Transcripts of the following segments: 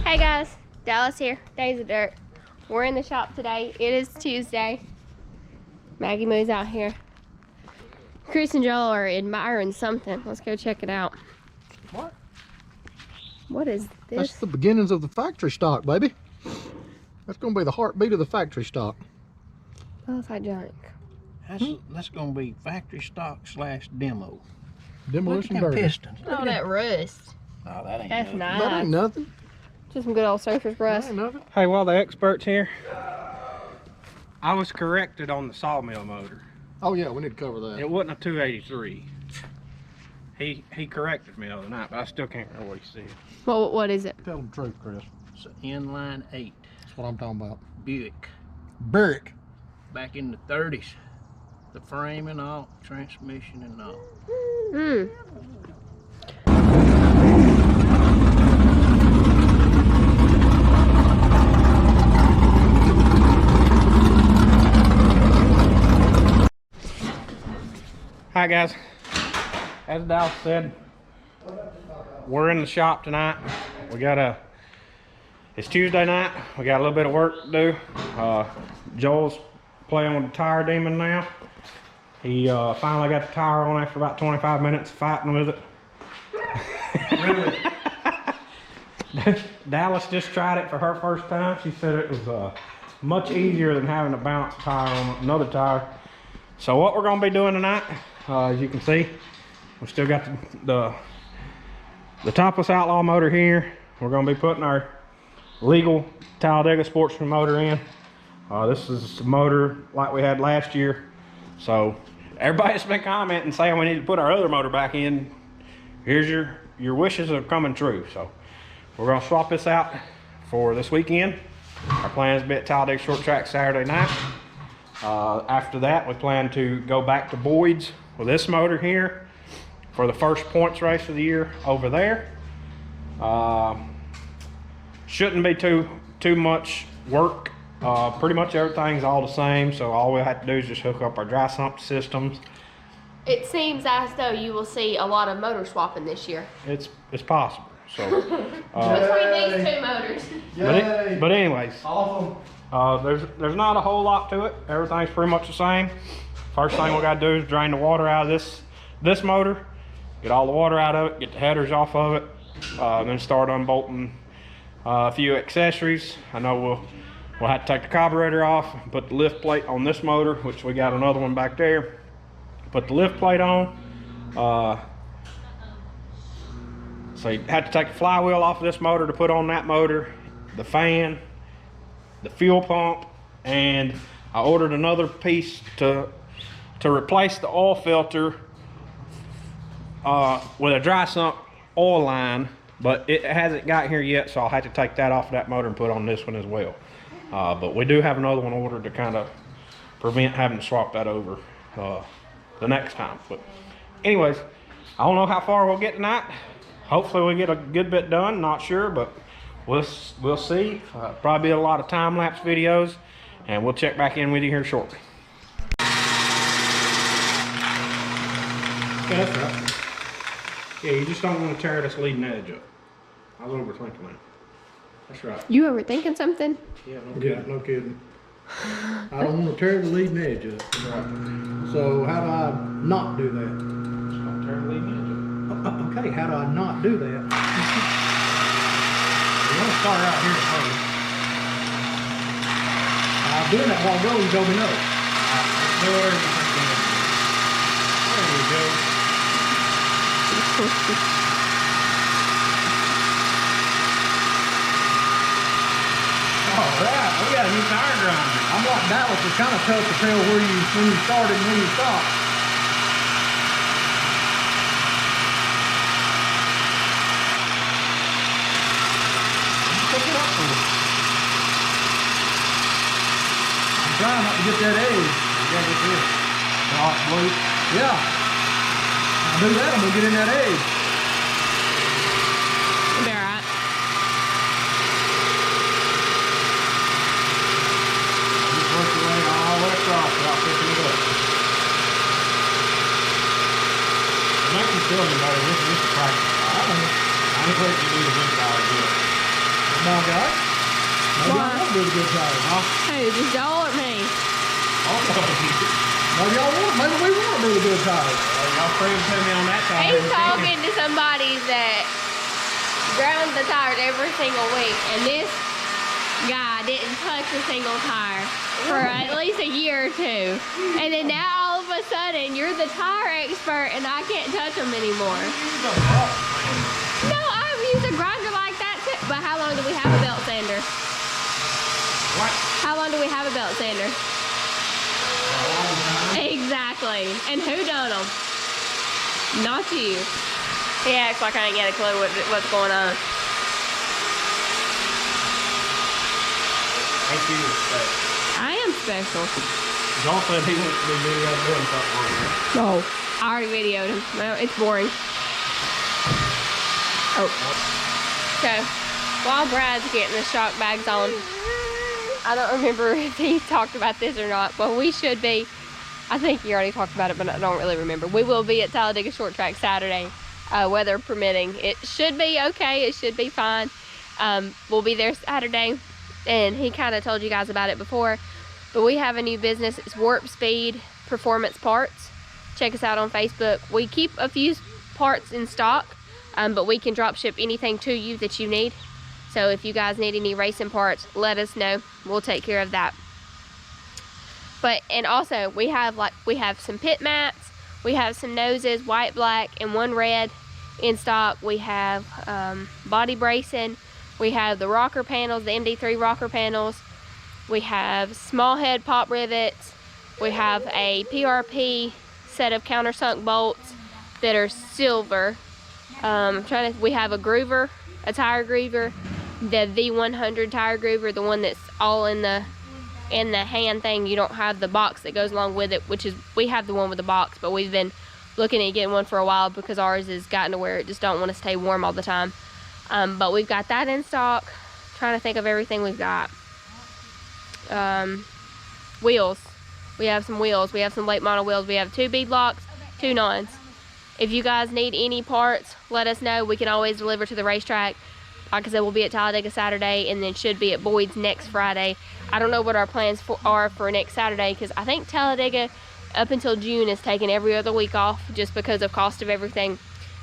Hey guys, Dallas here, Days of Dirt. We're in the shop today. It is Tuesday. Maggie Moo's out here. Chris and Joel are admiring something. Let's go check it out. What? What is this? That's the beginnings of the factory stock, baby. That's going to be the heartbeat of the factory stock. Qualified junk. That's going to be factory stock / demo. Demolition Look at them derby. pistons. Oh, that rust. Oh, that ain't That's nothing. nice. That ain't nothing. Just some good old surface That rust. ain't nothing. Hey, while the expert's here, I was corrected on the sawmill motor. Oh yeah, we need to cover that. It wasn't a 283. He corrected me the other night, but I still can't remember what he said. Well, what is it? Tell them the truth, Chris. It's an inline 8 That's what I'm talking about. Buick. Barrick. Back in the 30s. The frame and all, transmission and all. Hmm. Hi guys, as Dallas said, we're in the shop tonight. It's Tuesday night. We got a little bit of work to do. Joel's playing with the tire demon now. He finally got the tire on after about 25 minutes fighting with it. Really? Dallas just tried it for her first time. She said it was much easier than having to bounce a tire on another tire. So what we're gonna be doing tonight, as you can see, we still got the topless outlaw motor here. We're gonna be putting our legal Talladega Sportsman motor in. This is a motor like we had last year. So everybody's been commenting saying we need to put our other motor back in. Here's your wishes are coming true. So we're gonna swap this out for this weekend. Our plan is to be at Talladega Short Track Saturday night. After that, we plan to go back to Boyd's with this motor here for the first points race of the year over there. Shouldn't be too much work. Pretty much everything's all the same, so all we have to do is just hook up our dry sump systems. It seems as though you will see a lot of motor swapping this year. It's possible. So Between these two motors. but anyways, Awesome. there's not a whole lot to it. Everything's pretty much the same. First thing we gotta do is drain the water out of this motor, get all the water out of it, get the headers off of it, then start unbolting a few accessories. I know we'll have to take the carburetor off, put the lift plate on this motor, which we got another one back there. Put the lift plate on. So you have to take the flywheel off of this motor to put on that motor, the fan, the fuel pump, and I ordered another piece to replace the oil filter with a dry sump oil line, but it hasn't got here yet, so I'll have to take that off of that motor and put on this one as well. But we do have another one ordered to kind of prevent having to swap that over the next time. But anyways, I don't know how far we'll get tonight. Hopefully we get a good bit done, not sure, but we'll see. Probably be a lot of time-lapse videos, and we'll check back in with you here shortly. Yeah, that's right. Yeah, you just don't want to tear this leading edge up. I was overthinking that. That's right. You overthinking something? Yeah, No kidding. I don't want to tear the leading edge up. Right. So how do I not do that? Just don't tear the leading edge up. Okay, how do I not do that? You want to start out here first. I was doing that a while ago, you told me no. Let's do whatever you think you need to do. There we go. All right, we got a new tire grinder. I'm like Dallas, it's kind of tough to tell when you started and when you stopped. Pick it up for me. I'm trying not to get that edge. You gotta get this. Oh, it's blue. Yeah. I do that, I'm gonna get in that edge. You'll be alright. Just work your way all the way across without picking it up. It makes you feel any better. This is practice. I ain't ready to do the big dollar yet. now, guys. Maybe Why? I want to do the good tires, huh? Hey, just Joel or me? Maybe y'all want, maybe we want to do the good tires. Y'all friends put me on that tire. He's talking to somebody that grounds the tires every single week, and this guy didn't touch a single tire for at least a year or two. And then now all of a sudden you're the tire expert and I can't touch them anymore. No, I've used a grinder like that too. But how long do we have a belt sander? What? How long do we have a belt sander? Exactly. And who done them? Not you. He acts like I ain't got a clue what's going on. Ain't you I am special. John said he wants to be video doing something like that. No. I already videoed him. Well, it's boring. Oh. So, while Brad's getting the shock bags on, I don't remember if he talked about this or not, but we should be, I think he already talked about it, but I don't really remember. We will be at Talladega Short Track Saturday, weather permitting. It should be okay. It should be fine. We'll be there Saturday, and he kind of told you guys about it before, but we have a new business. It's Warp Speed Performance Parts. Check us out on Facebook. We keep a few parts in stock, but we can drop ship anything to you that you need. So if you guys need any racing parts, let us know. We'll take care of that. But, and also we have some pit mats, we have some noses, white, black, and one red in stock. We have body bracing, we have the rocker panels, the MD3 rocker panels, we have small head pop rivets, we have a PRP set of countersunk bolts that are silver. We have a groover, a tire groover, the V100 tire groover, the one that's all in the hand thing. You don't have the box that goes along with it, which is, we have the one with the box, but we've been looking at getting one for a while because ours has gotten to where it just don't want to stay warm all the time. But we've got that in stock. Trying to think of everything we've got. Wheels. We have some wheels. We have some late model wheels. We have 2 bead locks, 2 nons. If you guys need any parts, let us know. We can always deliver to the racetrack. Like I said, we'll be at Talladega Saturday and then should be at Boyd's next Friday. I don't know what our plans are for next Saturday, because I think Talladega up until June is taking every other week off just because of cost of everything.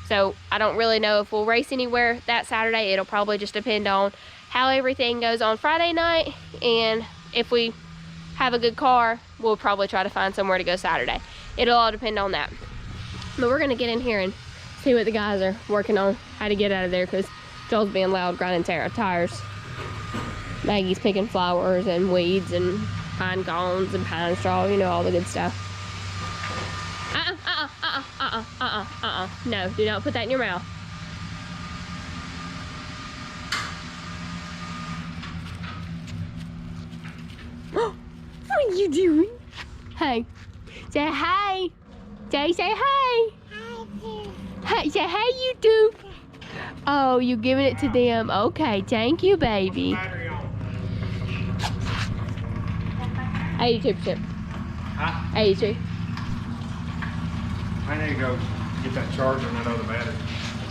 So I don't really know if we'll race anywhere that Saturday. It'll probably just depend on how everything goes on Friday night, and if we have a good car, we'll probably try to find somewhere to go Saturday. It'll all depend on that. But we're gonna get in here and see what the guys are working on, how to get out of there, because Joel's being loud grinding tires. Maggie's picking flowers and weeds and pine cones and pine straw, you know, all the good stuff. No, do not put that in your mouth. What are you doing? Hey, say hi. Say hi. Hi, say hi, YouTube. Oh, you giving it to them? Okay, thank you, baby. 82%. Huh? 82. I need to go get that charger and that other battery.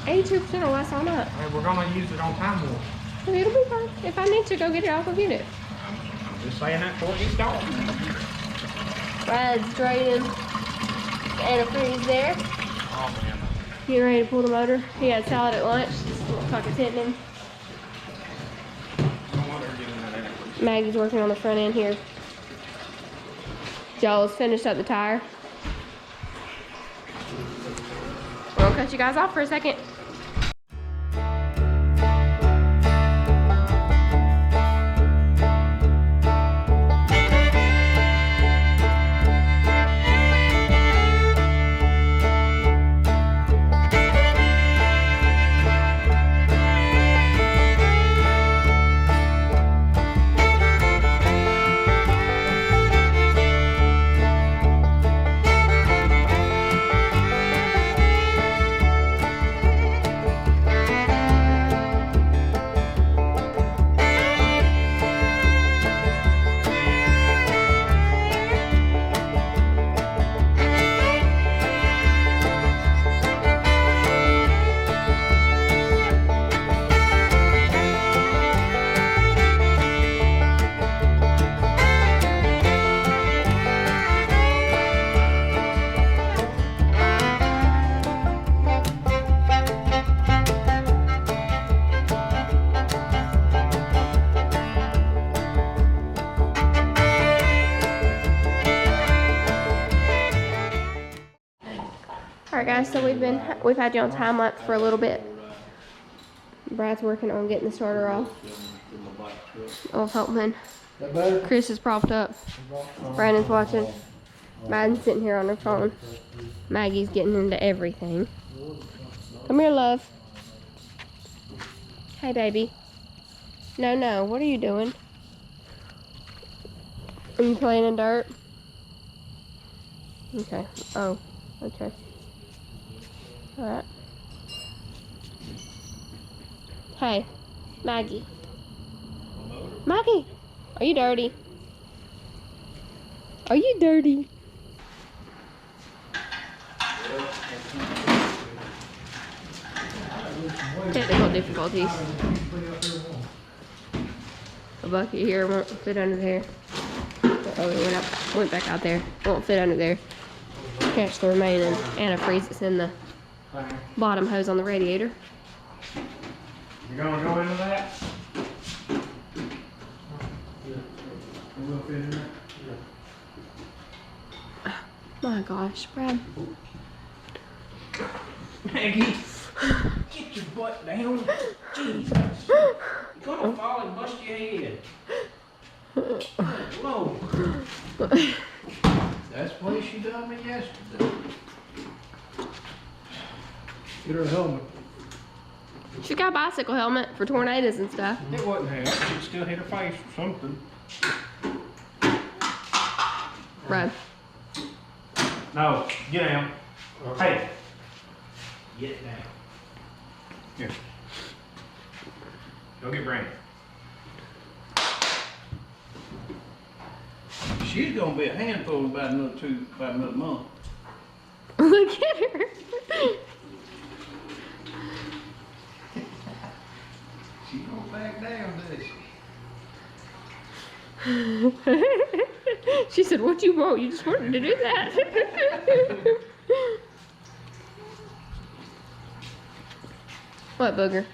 82% or less on that. Hey, we're gonna use it on time warp. It'll be fine. If I need to go get it, I'll go get it. I'm just saying that before it gets dark. Brad's draining the antifreeze there. Oh man. Getting ready to pull the motor. He had salad at lunch. Looks like it's hitting him. No wonder you're getting that antifreeze. Maggie's working on the front end here. Joel's finished up the tire. We'll cut you guys off for a second. Alright guys, so we've had you on time lapse for a little bit. Brad's working on getting the starter off. Oh, Helpman. Chris is propped up. Brandon's watching. Madden's sitting here on her phone. Maggie's getting into everything. Come here, love. Hey, baby. No, what are you doing? Are you playing in dirt? Okay. Oh, okay. Alright. Hey, Maggie. Maggie, are you dirty? Are you dirty? Technical difficulties. A bucket here won't fit under there. Oh, it went back out there. Won't fit under there. Catch the remaining antifreeze that's in the bottom hose on the radiator. You gonna go into that? My gosh, Brad. Maggie, get your butt down. Jesus. You're gonna fall and bust your head. Whoa. That's what she done me yesterday. Get her a helmet. She got a bicycle helmet for tornadoes and stuff. It wasn't hell. She'd still hit her face or something. Brad. No, get down. Hey. Get down. Here. Go get Brandon. She's gonna be a handful about another month. Look at her. She gonna back down, does she? She said, what you want? You just wanted to do that. What, booger?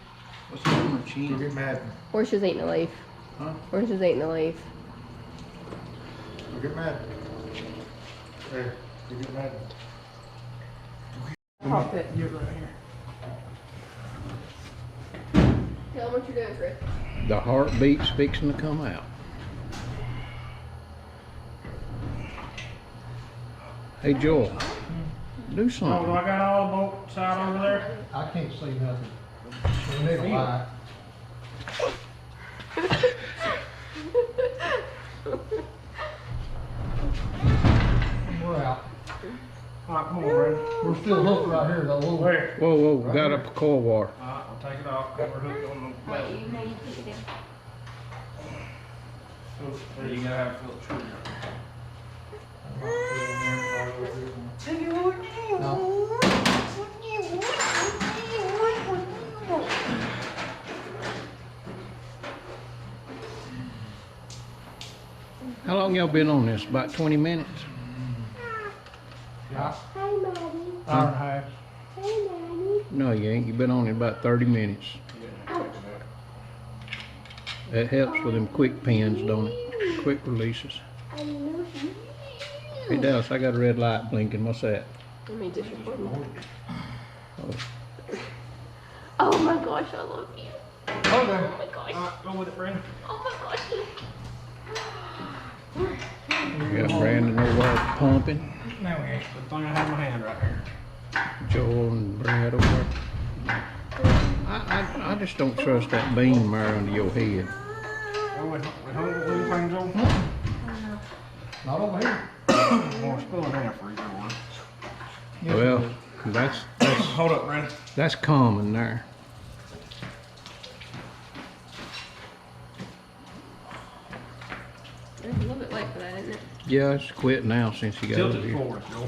What's on her chin? Get mad. Horse eating a leaf. Huh? Horse eating a leaf. Get mad. There. You get mad. Pop it. You're right here. Tell them what you're doing, Chris. The heartbeat's fixing to come out. Hey Joel, do Oh, do something. I got all the bolts out over there? I can't see nothing. We need a light. We're out. Alright, come on, Brandon. We're still hooked right here, though. We'll- Where? Whoa, got up a coil wire. Alright, I'll take it off. We're hooked on the Wait, metal. you know you take it down. So you gotta have a filter. No. How long y'all been on this? About 20 minutes? Yeah. Hi, Maddie. Hour and a half. Hey, Maddie. No, you ain't. You've been on it about 30 minutes. That helps with them quick pins, don't it? Quick releases. I love you. Hey Dallas, I got a red light blinking. What's that? Let me just record more. Oh my gosh, I love you. Okay. Oh my gosh. Alright, go with it, Brandon. Oh my gosh. We got Brandon over pumping. Now we ain't. Good thing I have my hand right here. Joel and Brad over there. I just don't trust that beam there under your head. Oh, we hung the blue things on. Not over here. More spilling half for you one. Yes, Well, Hold up, Brandon. that's common there. It's a little bit late for that, isn't it? Yeah, it's quit now since you got Tilt over it here. forward, Joel.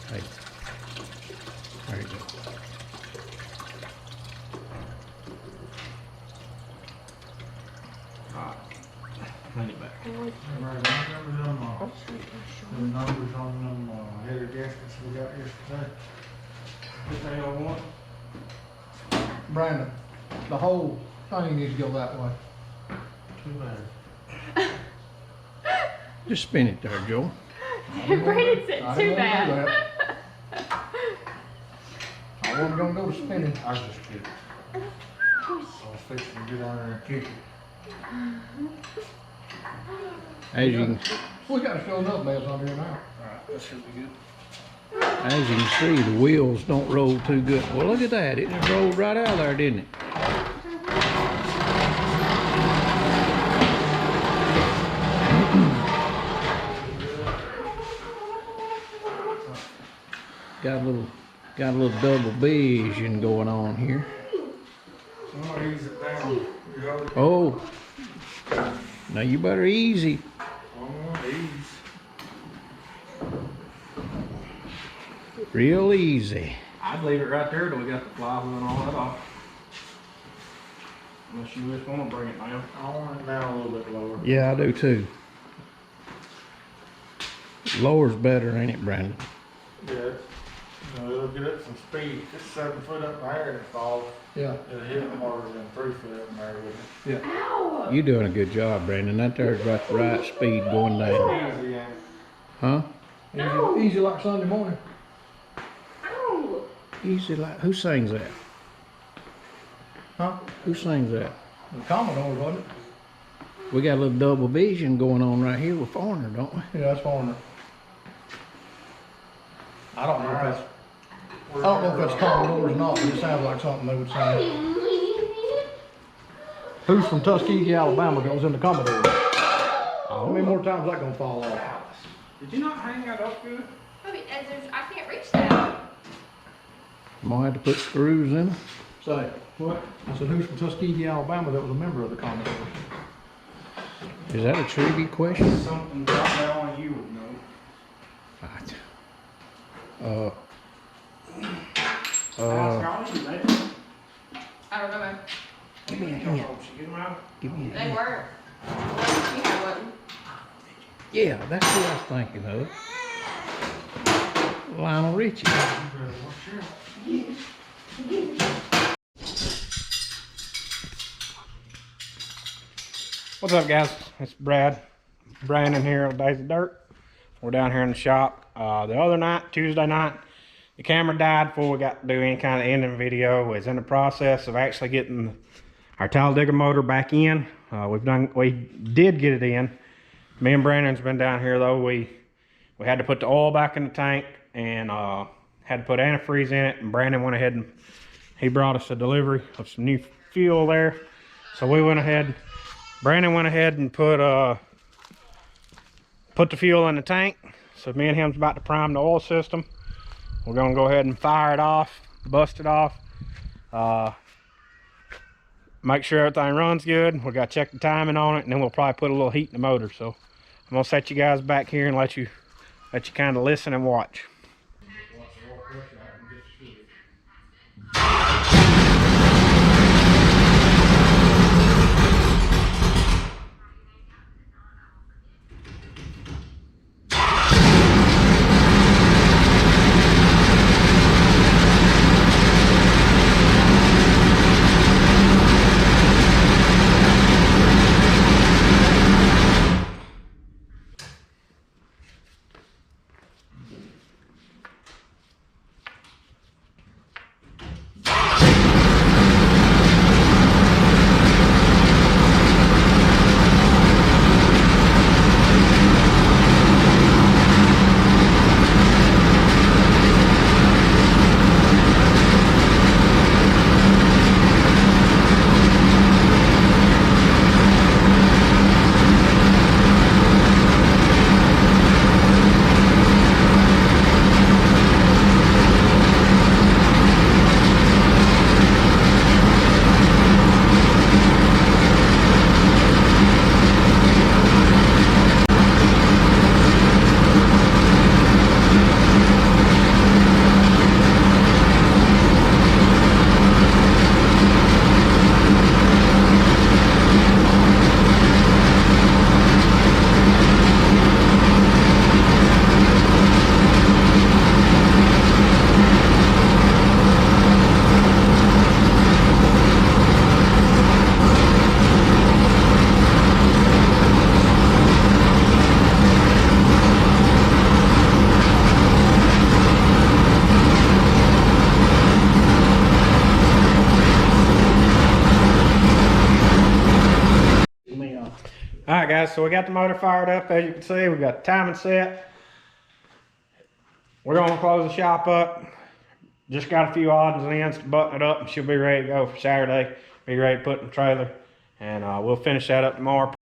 Hey. There you go. Alright. Hand it back. Everybody remember them numbers on them header gaskets we got yesterday? This ain't all one. Brandon, the whole thing needs to go that way. Too bad. Just spin it there, Joe. Brandon said I too didn't wanna do bad. I wasn't gonna go to spinning. I was just kidding. I was fixing to get on there and kick it. As you can, We got to show enough mess on here now. Alright, that should be good. As you can see, the wheels don't roll too good. Well, look at that. It just rolled right out of there, didn't it? Got a little double vision going on here. I'm gonna ease it down. You hold it. Oh, now you better easy. I'm gonna ease. Real easy. I'd leave it right there till we got the flywheel and all that off. Unless you just want to bring it down. I want it down a little bit lower. Yeah, I do too. Lower's better, ain't it, Brandon? Yeah. You know, it'll get up some speed. It's 7 foot up in the air and it falls. Yeah. It'll hit harder than 3 foot up in the air with it. Ow! You doing a good job, Brandon. That there's right the right speed going down. Easy, ain't it? Huh? Easy like Sunday morning. Ow! Easy like, who sings that? Huh? Who sings that? The Commodore, wasn't it? We got a little double vision going on right here with Foreigner, don't we? Yeah, that's Foreigner. I don't know if that's, Commodore or not, but it sounds like something they would say. Who's from Tuskegee, Alabama that was in the Commodore? How many more times is that gonna fall off? Did you not hang that up good? I can't reach that. I'm gonna have to put screws in it. Say, what? I said, who's from Tuskegee, Alabama that was a member of the Commodore? Is that a trivia question? Something probably only you would know. Right. Ask Ollie, they- I don't know, man. Give me a hand. Get them out. Give me a They hand. weren't. You had one. Yeah, that's what I was thinking of. Lionel Richie. What's up, guys? It's Brandon here on Days of Dirt. We're down here in the shop. The other night, Tuesday night, the camera died before we got to do any kind of ending video. We was in the process of actually getting our Talladega motor back in. We did get it in. Me and Brandon's been down here though. We had to put the oil back in the tank and had to put antifreeze in it. And Brandon went ahead and he brought us a delivery of some new fuel there. So we went ahead. Brandon went ahead and put the fuel in the tank. So me and him's about to prime the oil system. We're gonna go ahead and fire it off, bust it off, make sure everything runs good. We gotta check the timing on it, and then we'll probably put a little heat in the motor. So I'm gonna set you guys back here and let you kind of listen and watch. right, guys, so we got the motor fired up. As you can see, we got the timing set. We're gonna close the shop up. Just got a few odds and ends to button it up, and she'll be ready to go for Saturday. Be ready to put in the trailer, and we'll finish that up tomorrow.